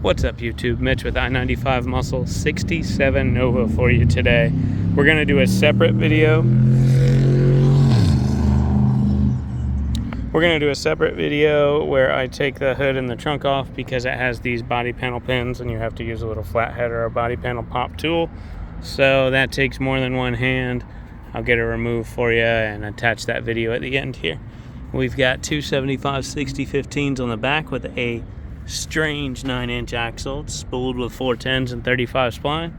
What's up YouTube? Mitch with I-95 Muscle 67 Nova for you today. We're going to do a separate video. Where I take the hood and the trunk off because it has these body panel pins and you have to use a little flathead or a body panel pop tool. So that takes more than one hand. I'll get it removed for you and attach that video at the end here. We've got two 75/60/15s on the back with a strange 9-inch axle. It's spooled with 410s and 35 spline.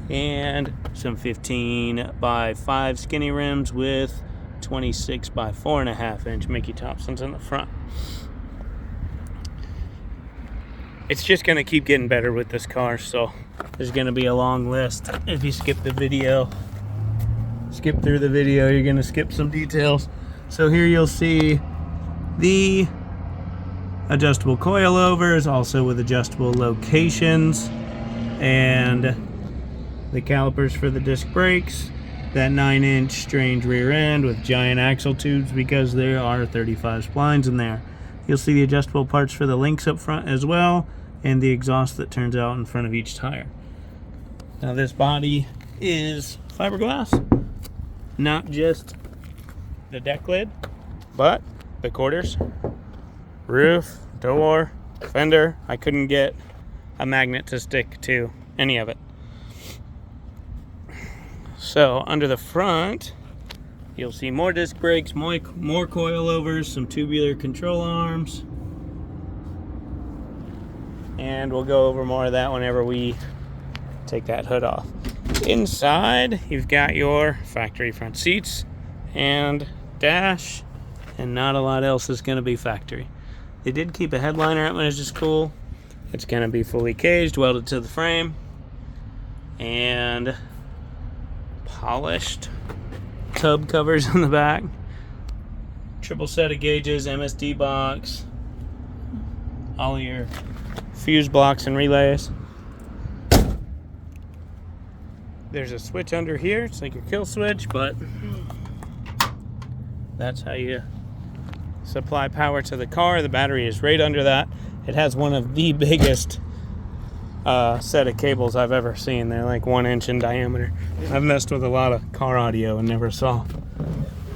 And some 15x5 skinny rims with 26x4.5-inch Mickey Thompsons in the front. It's just going to keep getting better with this car, so there's going to be a long list. If you skip through the video, you're going to skip some details. So here you'll see the adjustable coilovers, also with adjustable locations, and the calipers for the disc brakes, that 9-inch strange rear end with giant axle tubes because there are 35 splines in there. You'll see the adjustable parts for the links up front as well, and the exhaust that turns out in front of each tire. Now this body is fiberglass, not just the deck lid, but the quarters, roof, door, fender. I couldn't get a magnet to stick to any of it. So under the front, you'll see more disc brakes, more coilovers, some tubular control arms. And we'll go over more of that whenever we take that hood off. Inside, you've got your factory front seats and dash, and not a lot else is going to be factory. They did keep a headliner up, which is just cool. It's going to be fully caged, welded to the frame, and polished tub covers on the back. Triple set of gauges, MSD box, all your fuse blocks and relays. There's a switch under here. It's like your kill switch, but that's how you supply power to the car. The battery is right under that. It has one of the biggest set of cables I've ever seen. They're like 1 inch in diameter. I've messed with a lot of car audio and never saw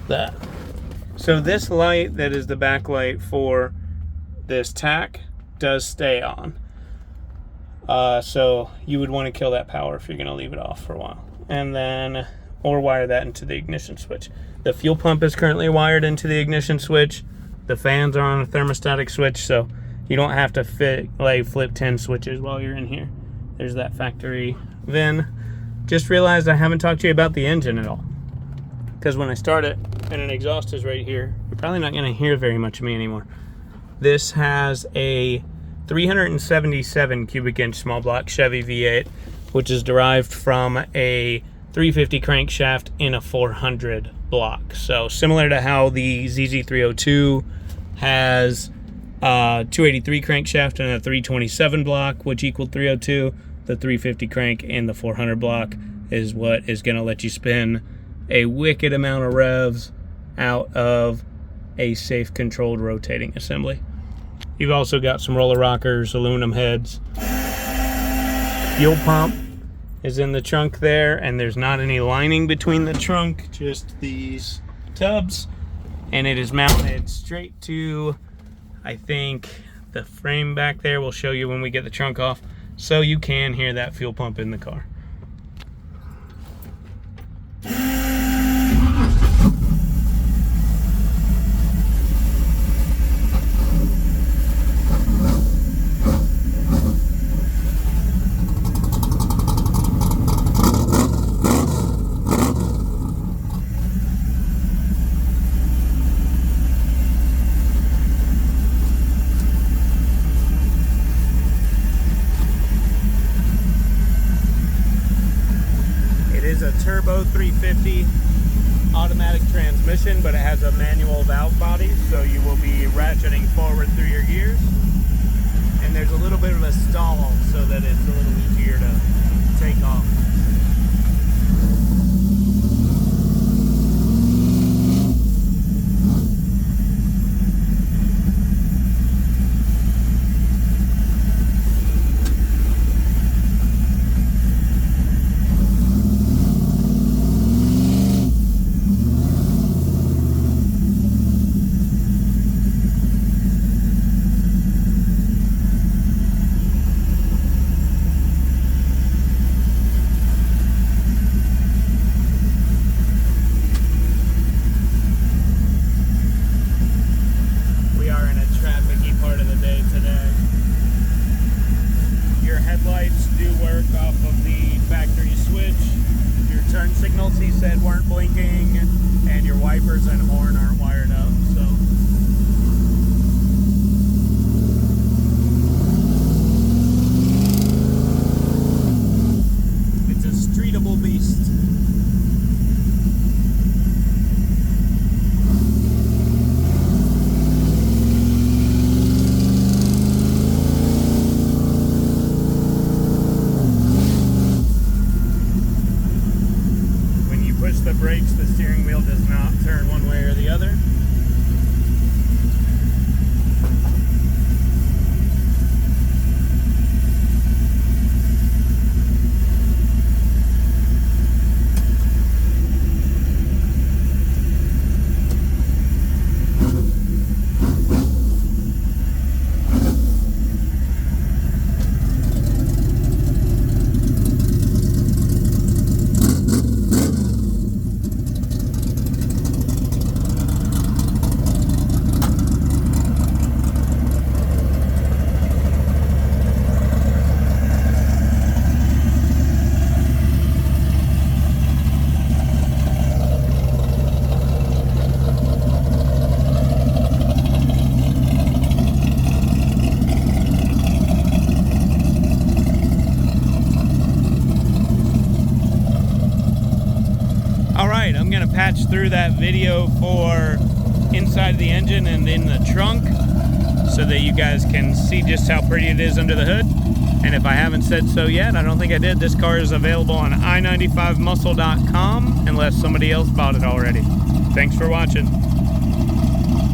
that. So this light that is the backlight for this tack does stay on. So you would want to kill that power if you're going to leave it off for a while. And then, or wire that into the ignition switch. The fuel pump is currently wired into the ignition switch. The fans are on a thermostatic switch, so you don't have to flip 10 switches while you're in here. There's that factory VIN. Just realized I haven't talked to you about the engine at all. Because when I start it, and an exhaust is right here, you're probably not going to hear very much of me anymore. This has a 377 cubic inch small block Chevy V8, which is derived from a 350 crankshaft in a 400 block. So similar to how the ZZ302 has 283 crankshaft and a 327 block, which equaled 302, the 350 crank in the 400 block is what is going to let you spin a wicked amount of revs out of a safe controlled rotating assembly. You've also got some roller rockers, aluminum heads. Fuel pump is in the trunk there, and there's not any lining between the trunk, just these tubs. And it is mounted straight to, I think, the frame back there. We'll show you when we get the trunk off, so you can hear that fuel pump in the car. Turbo 350 automatic transmission, but it has a manual valve body, so you will be ratcheting forward through your gears, and there's a little bit of a stall so that it's a little easier to take off. said, weren't blinking, and your wipers and horn aren't wired up, so. It's a streetable beast. The brakes, the steering wheel does not turn one way or the other. Alright, I'm going to patch through that video for inside the engine and in the trunk so that you guys can see just how pretty it is under the hood. And if I haven't said so yet, I don't think I did, this car is available on I-95muscle.com unless somebody else bought it already. Thanks for watching.